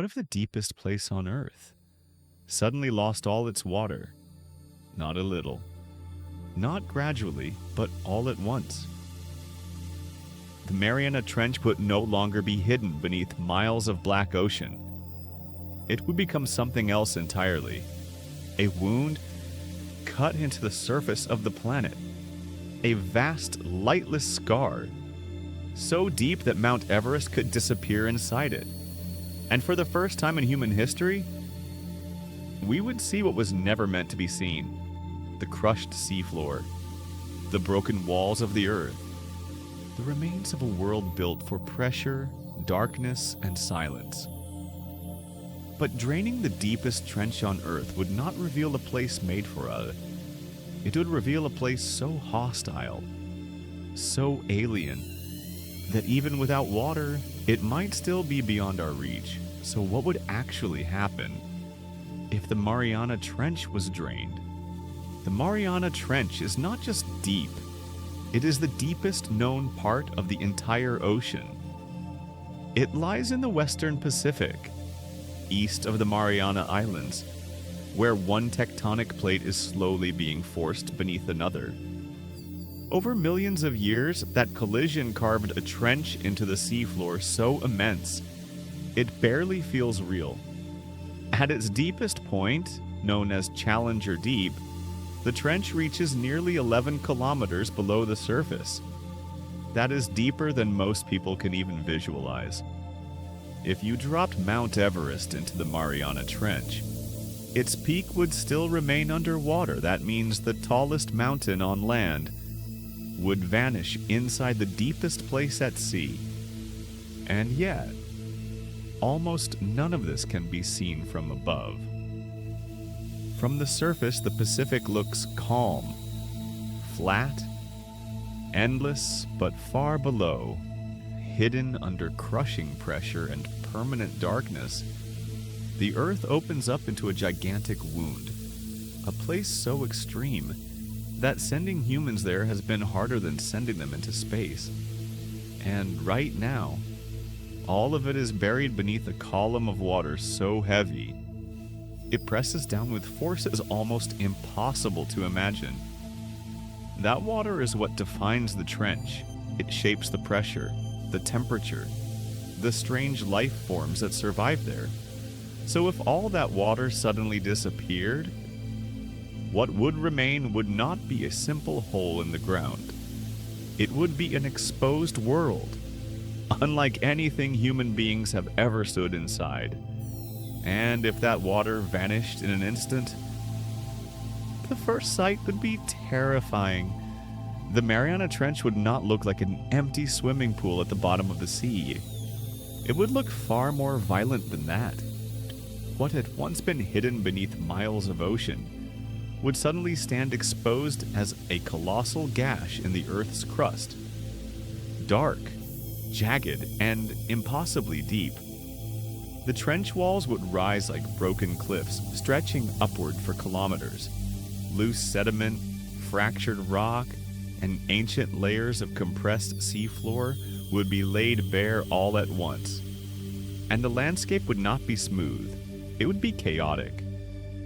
What if the deepest place on Earth suddenly lost all its water? Not a little, not gradually, but all at once. The Mariana Trench would no longer be hidden beneath miles of black ocean. It would become something else entirely. A wound cut into the surface of the planet. A vast, lightless scar, so deep that Mount Everest could disappear inside it. And for the first time in human history, we would see what was never meant to be seen. The crushed seafloor, the broken walls of the earth, the remains of a world built for pressure, darkness, and silence. But draining the deepest trench on Earth would not reveal a place made for us. It would reveal a place so hostile, so alien, that even without water, it might still be beyond our reach. So what would actually happen if the Mariana Trench was drained? The Mariana Trench is not just deep, it is the deepest known part of the entire ocean. It lies in the western Pacific, east of the Mariana Islands, where one tectonic plate is slowly being forced beneath another. Over millions of years, that collision carved a trench into the seafloor so immense, it barely feels real. At its deepest point, known as Challenger Deep, the trench reaches nearly 11 kilometers below the surface. That is deeper than most people can even visualize. If you dropped Mount Everest into the Mariana Trench, its peak would still remain underwater. That means the tallest mountain on land would vanish inside the deepest place at sea. And yet, almost none of this can be seen from above. From the surface, the Pacific looks calm, flat, endless, but far below, hidden under crushing pressure and permanent darkness, the Earth opens up into a gigantic wound, a place so extreme that sending humans there has been harder than sending them into space. And right now, all of it is buried beneath a column of water so heavy, it presses down with forces almost impossible to imagine. That water is what defines the trench. It shapes the pressure, the temperature, the strange life forms that survive there. So if all that water suddenly disappeared, what would remain would not be a simple hole in the ground. It would be an exposed world, unlike anything human beings have ever stood inside. And if that water vanished in an instant, the first sight would be terrifying. The Mariana Trench would not look like an empty swimming pool at the bottom of the sea. It would look far more violent than that. What had once been hidden beneath miles of ocean would suddenly stand exposed as a colossal gash in the Earth's crust. Dark, jagged, and impossibly deep. The trench walls would rise like broken cliffs, stretching upward for kilometers. Loose sediment, fractured rock, and ancient layers of compressed seafloor would be laid bare all at once. And the landscape would not be smooth. It would be chaotic.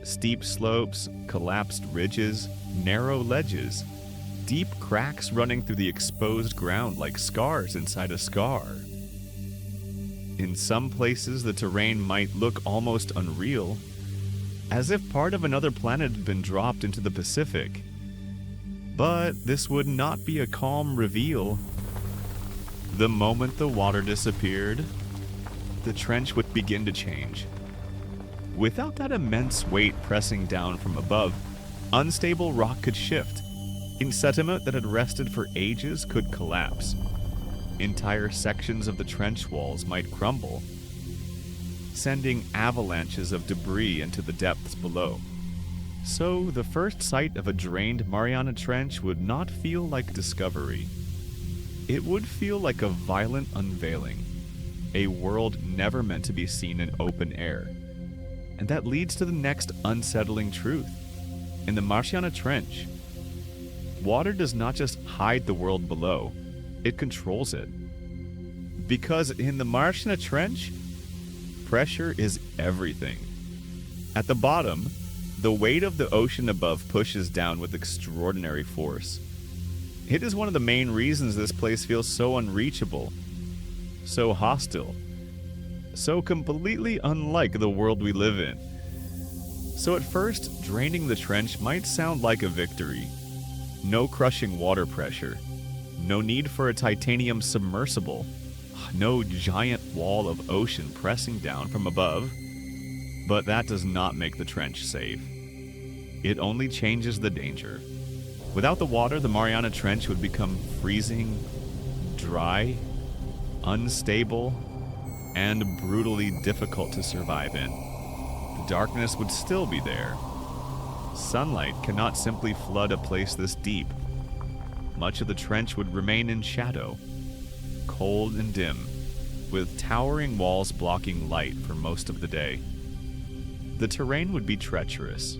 Steep slopes, collapsed ridges, narrow ledges, deep cracks running through the exposed ground like scars inside a scar. In some places, the terrain might look almost unreal, as if part of another planet had been dropped into the Pacific. But this would not be a calm reveal. The moment the water disappeared, the trench would begin to change. Without that immense weight pressing down from above, unstable rock could shift. Sediment that had rested for ages could collapse. Entire sections of the trench walls might crumble, sending avalanches of debris into the depths below. So the first sight of a drained Mariana Trench would not feel like discovery. It would feel like a violent unveiling, a world never meant to be seen in open air. And that leads to the next unsettling truth. In the Mariana Trench, water does not just hide the world below, it controls it. Because in the Mariana Trench, pressure is everything. At the bottom, the weight of the ocean above pushes down with extraordinary force. It is one of the main reasons this place feels so unreachable, so hostile, so completely unlike the world we live in. So at first, draining the trench might sound like a victory. No crushing water pressure, no need for a titanium submersible, no giant wall of ocean pressing down from above. But that does not make the trench safe. It only changes the danger. Without the water, the Mariana Trench would become freezing, dry, unstable, and brutally difficult to survive in. The darkness would still be there. Sunlight cannot simply flood a place this deep. Much of the trench would remain in shadow, cold and dim, with towering walls blocking light for most of the day. The terrain would be treacherous.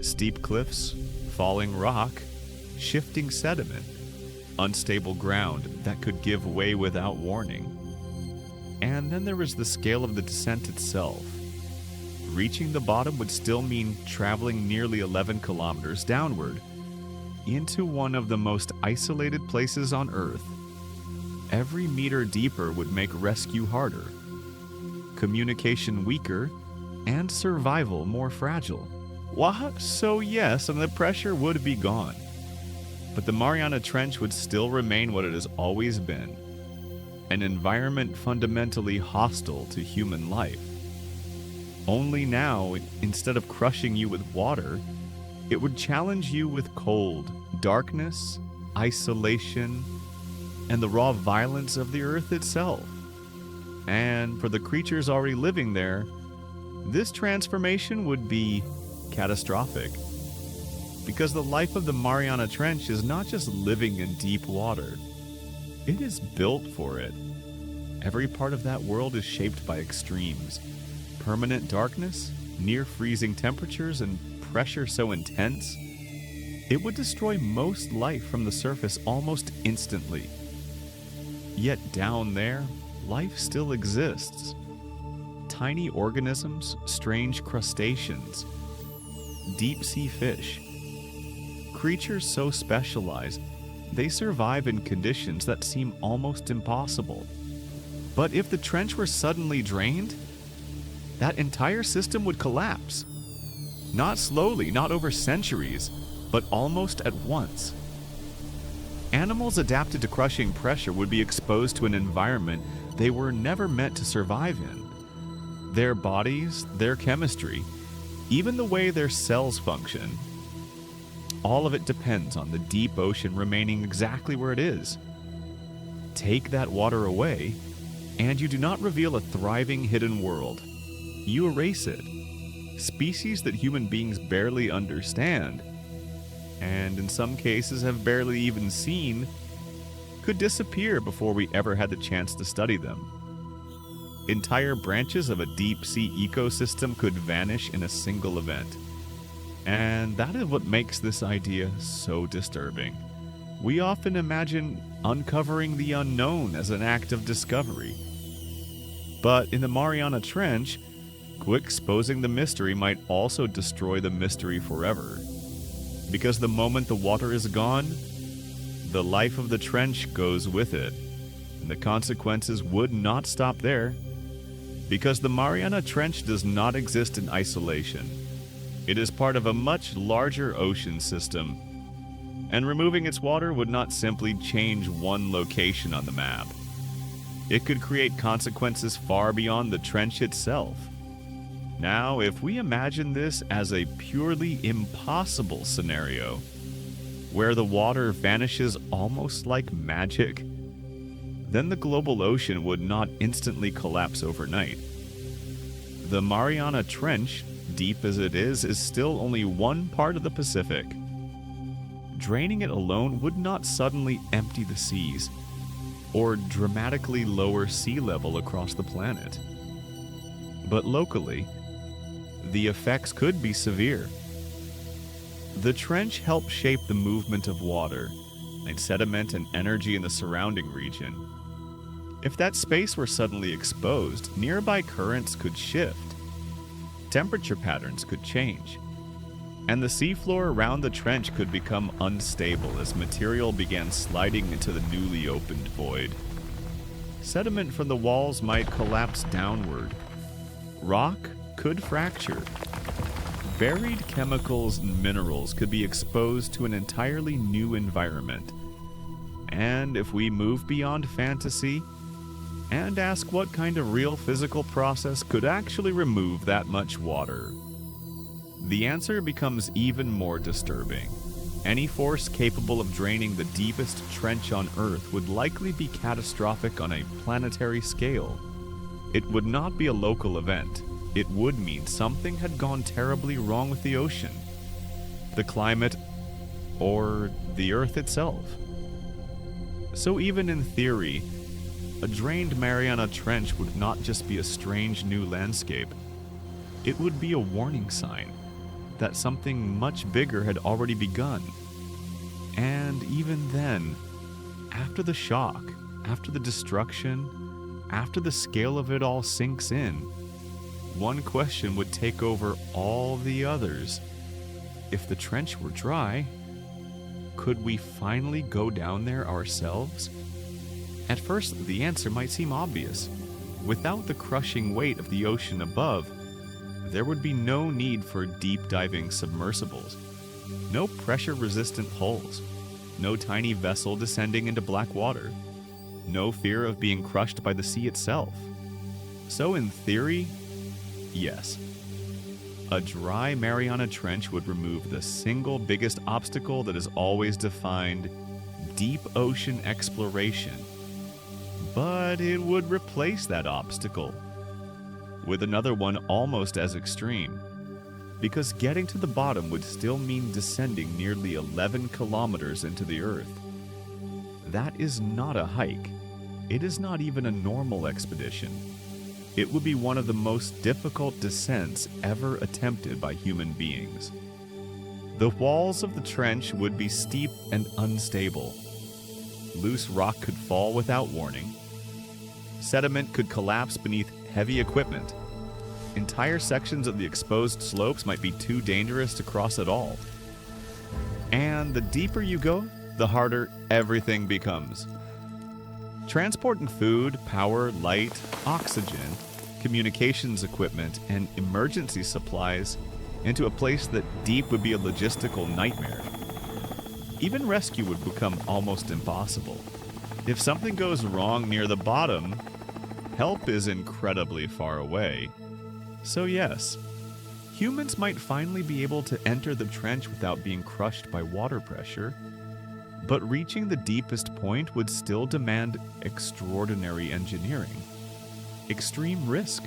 Steep cliffs, falling rock, shifting sediment, unstable ground that could give way without warning. And then there was the scale of the descent itself. Reaching the bottom would still mean traveling nearly 11 kilometers downward into one of the most isolated places on Earth. Every meter deeper would make rescue harder, communication weaker, and survival more fragile. What? So yes, and the pressure would be gone. But the Mariana Trench would still remain what it has always been, an environment fundamentally hostile to human life. Only now, instead of crushing you with water, it would challenge you with cold, darkness, isolation, and the raw violence of the earth itself. And for the creatures already living there, this transformation would be catastrophic. Because the life of the Mariana Trench is not just living in deep water, it is built for it. Every part of that world is shaped by extremes. Permanent darkness, near freezing temperatures, and pressure so intense, it would destroy most life from the surface almost instantly. Yet down there, life still exists. Tiny organisms, strange crustaceans, deep-sea fish. Creatures so specialized, they survive in conditions that seem almost impossible. But if the trench were suddenly drained, that entire system would collapse. Not slowly, not over centuries, but almost at once. Animals adapted to crushing pressure would be exposed to an environment they were never meant to survive in. Their bodies, their chemistry, even the way their cells function, all of it depends on the deep ocean remaining exactly where it is. Take that water away, and you do not reveal a thriving hidden world. You erase it. Species that human beings barely understand, and in some cases have barely even seen, could disappear before we ever had the chance to study them. Entire branches of a deep-sea ecosystem could vanish in a single event. And that is what makes this idea so disturbing. We often imagine uncovering the unknown as an act of discovery. But in the Mariana Trench, exposing the mystery might also destroy the mystery forever. Because the moment the water is gone, the life of the trench goes with it. And the consequences would not stop there. Because the Mariana Trench does not exist in isolation. It is part of a much larger ocean system, and removing its water would not simply change one location on the map. It could create consequences far beyond the trench itself. Now, if we imagine this as a purely impossible scenario, where the water vanishes almost like magic, then the global ocean would not instantly collapse overnight. The Mariana Trench, deep as it is still only one part of the Pacific. Draining it alone would not suddenly empty the seas, or dramatically lower sea level across the planet. But locally, the effects could be severe. The trench helped shape the movement of water, and sediment and energy in the surrounding region. If that space were suddenly exposed, nearby currents could shift, temperature patterns could change, and the seafloor around the trench could become unstable as material began sliding into the newly opened void. Sediment from the walls might collapse downward. Rock could fracture. Buried chemicals and minerals could be exposed to an entirely new environment. And if we move beyond fantasy and ask what kind of real physical process could actually remove that much water, the answer becomes even more disturbing. Any force capable of draining the deepest trench on Earth would likely be catastrophic on a planetary scale. It would not be a local event. It would mean something had gone terribly wrong with the ocean, the climate, or the Earth itself. So even in theory, a drained Mariana Trench would not just be a strange new landscape. It would be a warning sign that something much bigger had already begun. And even then, after the shock, after the destruction, after the scale of it all sinks in, one question would take over all the others. If the trench were dry, could we finally go down there ourselves? At first, the answer might seem obvious. Without the crushing weight of the ocean above, there would be no need for deep-diving submersibles, no pressure-resistant hulls, no tiny vessel descending into black water, no fear of being crushed by the sea itself. So in theory, yes, a dry Mariana Trench would remove the single biggest obstacle that has always defined deep ocean exploration. But it would replace that obstacle with another one almost as extreme, because getting to the bottom would still mean descending nearly 11 kilometers into the Earth. That is not a hike. It is not even a normal expedition. It would be one of the most difficult descents ever attempted by human beings. The walls of the trench would be steep and unstable. Loose rock could fall without warning. Sediment could collapse beneath heavy equipment. Entire sections of the exposed slopes might be too dangerous to cross at all. And the deeper you go, the harder everything becomes. Transporting food, power, light, oxygen, communications equipment, and emergency supplies into a place that deep would be a logistical nightmare. Even rescue would become almost impossible. If something goes wrong near the bottom, help is incredibly far away. So yes, humans might finally be able to enter the trench without being crushed by water pressure, but reaching the deepest point would still demand extraordinary engineering, extreme risk,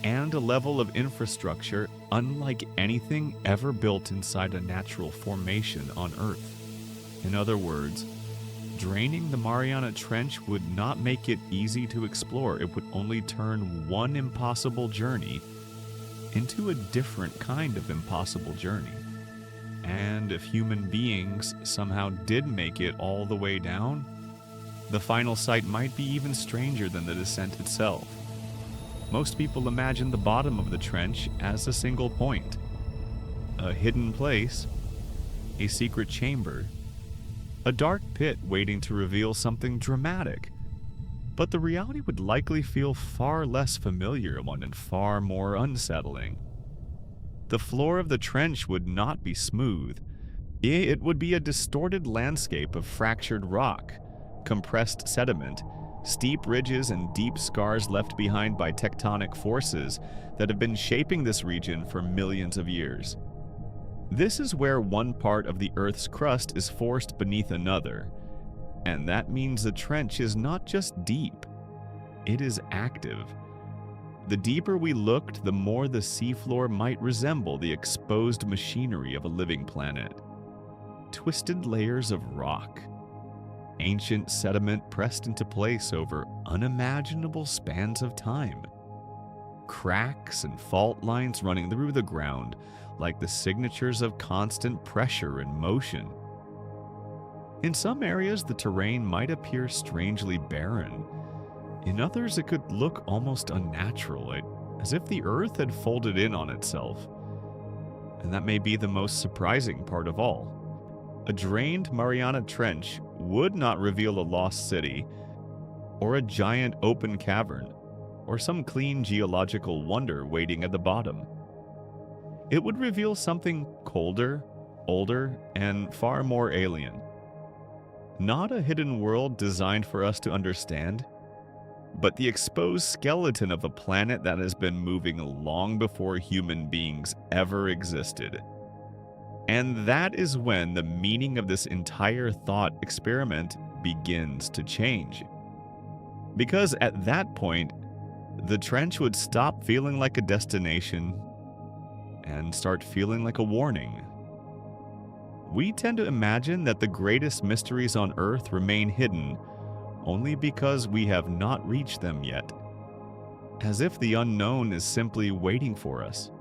and a level of infrastructure unlike anything ever built inside a natural formation on Earth. In other words, draining the Mariana Trench would not make it easy to explore. It would only turn one impossible journey into a different kind of impossible journey. And if human beings somehow did make it all the way down, the final sight might be even stranger than the descent itself. Most people imagine the bottom of the trench as a single point, a hidden place, a secret chamber, a dark pit waiting to reveal something dramatic. But the reality would likely feel far less familiar and far more unsettling. The floor of the trench would not be smooth. It would be a distorted landscape of fractured rock, compressed sediment, steep ridges, and deep scars left behind by tectonic forces that have been shaping this region for millions of years. This is where one part of the Earth's crust is forced beneath another, and that means the trench is not just deep, it is active. The deeper we looked, the more the seafloor might resemble the exposed machinery of a living planet. Twisted layers of rock, ancient sediment pressed into place over unimaginable spans of time, cracks and fault lines running through the ground like the signatures of constant pressure and motion. In some areas, the terrain might appear strangely barren, In others, it could look almost unnatural, as if the Earth had folded in on itself. And that may be the most surprising part of all. A drained Mariana Trench would not reveal a lost city, or a giant open cavern, or some clean geological wonder waiting at the bottom. It would reveal something colder, older, and far more alien. Not a hidden world designed for us to understand, but the exposed skeleton of a planet that has been moving long before human beings ever existed. And that is when the meaning of this entire thought experiment begins to change. Because at that point, the trench would stop feeling like a destination and start feeling like a warning. We tend to imagine that the greatest mysteries on Earth remain hidden only because we have not reached them yet, as if the unknown is simply waiting for us,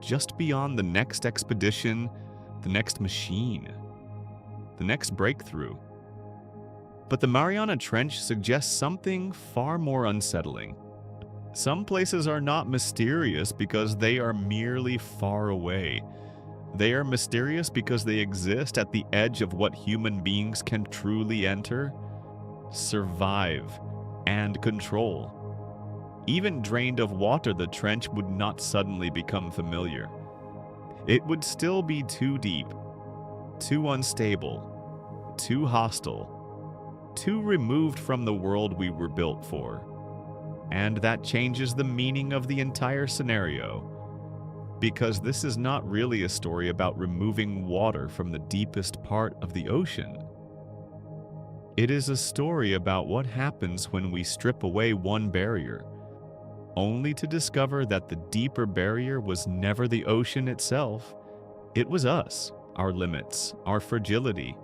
just beyond the next expedition, the next machine, the next breakthrough. But the Mariana Trench suggests something far more unsettling. Some places are not mysterious because they are merely far away. They are mysterious because they exist at the edge of what human beings can truly enter, survive, and control. Even drained of water, the trench would not suddenly become familiar. It would still be too deep, too unstable, too hostile, too removed from the world we were built for. And that changes the meaning of the entire scenario, because this is not really a story about removing water from the deepest part of the ocean. It is a story about what happens when we strip away one barrier, only to discover that the deeper barrier was never the ocean itself. It was us, our limits, our fragility,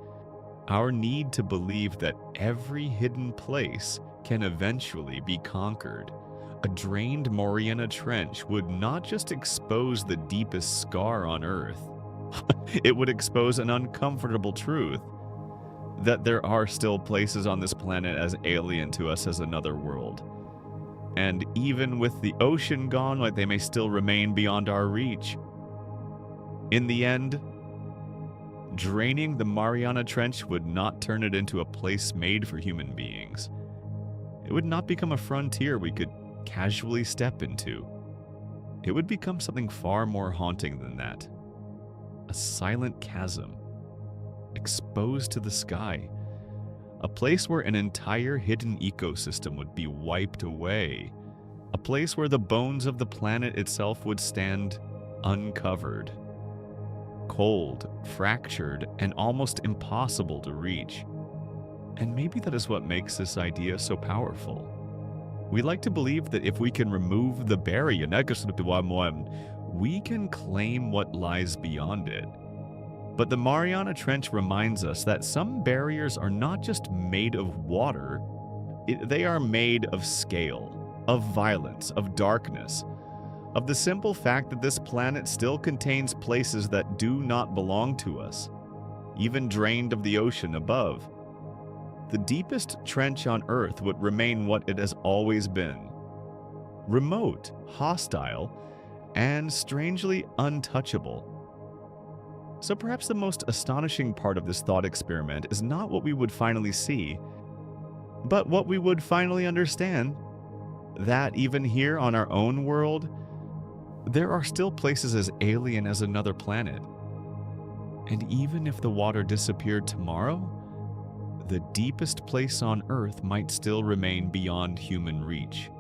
our need to believe that every hidden place can eventually be conquered. A drained Mariana Trench would not just expose the deepest scar on Earth, it would expose an uncomfortable truth: that there are still places on this planet as alien to us as another world. And even with the ocean gone, they may still remain beyond our reach. In the end, draining the Mariana Trench would not turn it into a place made for human beings. It would not become a frontier we could casually step into. It would become something far more haunting than that. A silent chasm, exposed to the sky. A place where an entire hidden ecosystem would be wiped away. A place where the bones of the planet itself would stand uncovered. Cold, fractured, and almost impossible to reach. And maybe that is what makes this idea so powerful. We like to believe that if we can remove the barrier, we can claim what lies beyond it. But the Mariana Trench reminds us that some barriers are not just made of water, they are made of scale, of violence, of darkness, of the simple fact that this planet still contains places that do not belong to us, even drained of the ocean above. The deepest trench on Earth would remain what it has always been: remote, hostile, and strangely untouchable. So perhaps the most astonishing part of this thought experiment is not what we would finally see, but what we would finally understand: that even here on our own world, there are still places as alien as another planet. And even if the water disappeared tomorrow, the deepest place on Earth might still remain beyond human reach.